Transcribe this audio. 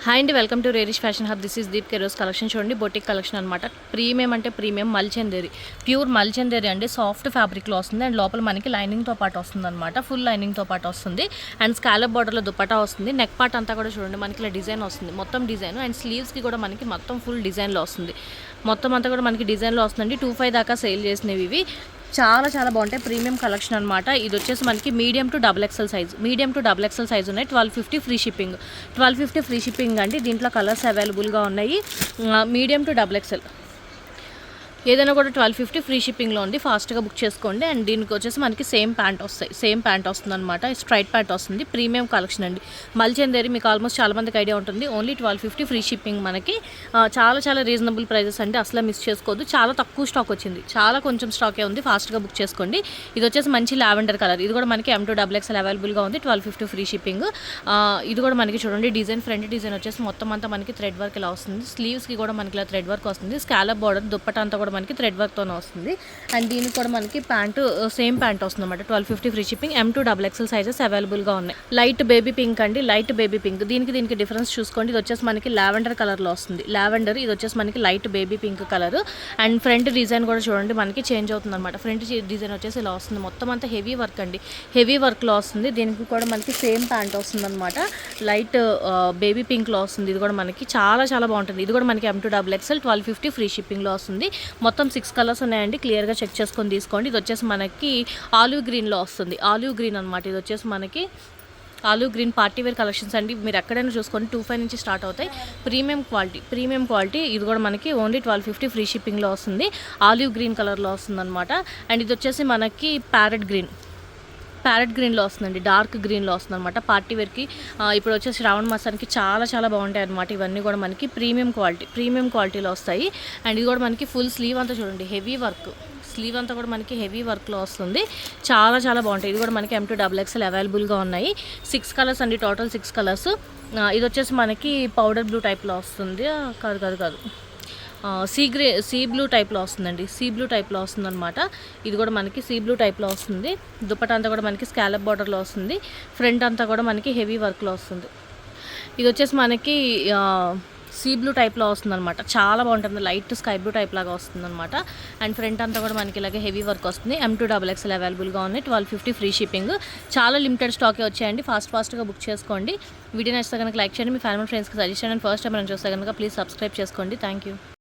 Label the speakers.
Speaker 1: Hi అండి, welcome to రేరిష్ fashion hub. This is దీప్ కెరోస్ కలెక్షన్. చూడండి, బొటిక్ కలెక్షన్ అనమాట. ప్రీమియం అంటే ప్రీమియం మల్చందేరి, ప్యూర్ మల్చందేరి అండి. సాఫ్ట్ ఫ్యాబ్రిక్లో వస్తుంది అండ్ లోపల మనకి లైనింగ్తో పాటు వస్తుంది అనమాట. ఫుల్ లైనింగ్తో పాటు వస్తుంది అండ్ స్కాలప్ బార్డర్లో దుపట్టా వస్తుంది. నెక్ పార్ట్ అంతా కూడా చూడండి మనకి ఇలా డిజైన్ వస్తుంది, మొత్తం డిజైన్. అండ్ స్లీవ్స్కి కూడా మనకి మొత్తం ఫుల్ డిజైన్లో వస్తుంది. మొత్తం అంతా కూడా మనకి డిజైన్లో వస్తుందండి. 25 దాకా సేల్ చేసినవి ఇవి. చాలా చాలా బాగుంటాయి. ప్రీమియం కలెక్షన్ అనమాట. ఇది వచ్చేసి మనకి medium to double XL size ఉన్నాయి. 1250 ఫ్రీ షిప్పింగ్. 1250 ఫ్రీ షిప్పింగ్ అండి. దీంట్లో కలర్స్ అవైలబుల్గా ఉన్నాయి. మీడియం టు డబుల్ ఎక్సెల్ ఏదైనా కూడా 1250 ఫ్రీ షిప్పింగ్లో ఉంది. ఫాస్ట్గా బుక్ చేసుకోండి. అండ్ దీనికి వచ్చేసి మనకి సేమ్ ప్యాంట్ వస్తుంది అనమాట. స్ట్రైట్ ప్యాంట్ వస్తుంది. ప్రీమియం కలెక్షన్ అండి. మల్చందేరి మీకు ఆల్మోస్ట్ చాలా మందికి ఐడియా ఉంటుంది. ఓన్లీ 1250 ఫ్రీ షిప్పింగ్ మనకి. చాలా చాలా రీజనబుల్ ప్రైజెస్ అండి. అసలు మిస్ చేసుకోవద్దు. చాలా తక్కువ స్టాక్ వచ్చింది, చాలా కొంచెం స్టాకే ఉంది. ఫాస్ట్గా బుక్ చేసుకోండి. ఇది వచ్చేసి మంచి లావెండర్ కలర్. ఇది కూడా మనకి M2XXL అవైలబుల్గా ఉంది. 1250 ఫ్రీ షిప్పింగ్. ఇది కూడా మనకి చూడండి డిజైన్, ఫ్రంట్ డిజైన్ వచ్చేసి మొత్తం అంతా మనకి థ్రెడ్ వర్క్ ఇలా వస్తుంది. స్లీవ్స్కి కూడా మనకి ఇలా థ్రెడ్ వర్క్ వస్తుంది. స్కాలప్ బార్డర్ దుప్పట్టా అంతా కూడా మనకి థ్రెడ్ వర్క్తోనే వస్తుంది. అండ్ దీనికి కూడా మనకి ప్యాంటు సేమ్ ప్యాంట్ వస్తుంది అనమాట. 1250 ఫ్రీ షిప్పింగ్. M2XXL సైజెస్ అవైలబుల్గా ఉన్నాయి. లైట్ బేబీ పింక్ అండి, లైట్ బేబీ పింక్. దీనికి డిఫరెన్స్ చూసుకోండి. ఇది వచ్చేసి మనకి లావెండర్ కలర్లో వస్తుంది. లావెండర్, ఇది వచ్చేసి మనకి light baby pink colour. And front design కూడా చూడండి మనకి చేంజ్ అవుతుంది అనమాట. ఫ్రంట్ డిజైన్ వచ్చేసి ఇలా వస్తుంది. మొత్తం అంతా హెవీ వర్క్ అండి, హెవీ వర్క్లో వస్తుంది. దీనికి కూడా మనకి సేమ్ ప్యాంట్ వస్తుంది అనమాట. లైట్ బేబీ పింక్లో వస్తుంది. ఇది కూడా మనకి చాలా చాలా బాగుంటుంది. ఇది కూడా మనకి M2XXL 1250 ఫ్రీ షిప్పింగ్లో వస్తుంది. మొత్తం 6 కలర్స్ ఉన్నాయండి. క్లియర్గా చెక్ చేసుకొని తీసుకోండి. ఇది వచ్చేసి మనకి ఆలివ్ గ్రీన్లో వస్తుంది. ఆలివ్ గ్రీన్ అనమాట. ఇది వచ్చేసి మనకి olive green party wear collections అండి. మీరు ఎక్కడైనా చూసుకోండి. 25 నుంచి స్టార్ట్ అవుతాయి. Premium quality. ఇది కూడా మనకి ఓన్లీ 1250 ఫ్రీ షిప్పింగ్లో వస్తుంది. ఆలివ్ గ్రీన్ కలర్లో వస్తుంది అనమాట. అండ్ ఇది వచ్చేసి మనకి ప్యారెట్ గ్రీన్లో వస్తుందండి. డార్క్ గ్రీన్లో వస్తుంది అనమాట. పార్టీ వేర్కి ఇప్పుడు వచ్చేసి శ్రావణ మాసానికి చాలా చాలా బాగుంటాయి అనమాట. ఇవన్నీ కూడా మనకి ప్రీమియం క్వాలిటీలో వస్తాయి. అండ్ ఇది కూడా మనకి ఫుల్ స్లీవ్ అంతా చూడండి హెవీ వర్క్. స్లీవ్ అంతా కూడా మనకి హెవీ వర్క్లో వస్తుంది. చాలా చాలా బాగుంటాయి. ఇది కూడా మనకి M2XXL అవైలబుల్గా ఉన్నాయి. 6 కలర్స్ అండి, టోటల్ 6 కలర్స్. ఇది వచ్చేసి మనకి పౌడర్ బ్లూ టైప్లో వస్తుంది. కాదు సీ బ్లూ టైప్లో వస్తుందండి. సీ బ్లూ టైప్లో వస్తుందన్నమాట. ఇది కూడా మనకి సీ బ్లూ టైప్లో వస్తుంది. దుపట్టా అంతా కూడా మనకి స్కాలప్ బార్డర్లో వస్తుంది. ఫ్రంట్ అంతా కూడా మనకి హెవీ వర్క్లో వస్తుంది. ఇది వచ్చేసి మనకి సీ బ్లూ టైప్లో వస్తుందన్నమాట. చాలా బాగుంటుంది. లైట్ స్కై బ్లూ టైప్ లాగా వస్తుందన్నమాట. అండ్ ఫ్రంట్ అంతా కూడా మనకి ఇలాగే హెవీ వర్క్ వస్తుంది. M2XXL అవైలబుల్గా ఉన్నాయి. 1250 ఫ్రీ షిప్పింగ్. చాలా లిమిటెడ్ స్టాకే వచ్చాయండి. ఫాస్ట్గా బుక్ చేసుకోండి. వీడియో నచ్చితే కనుక లైక్ చేయండి. మీ ఫ్యామిలీ ఫ్రెండ్స్కి సజెస్ట్ చేయండి. ఫస్ట్ టైం మనం చూస్తే కనుక ప్లీజ్ సబ్స్క్రైబ్ చేసుకోండి. Thank you.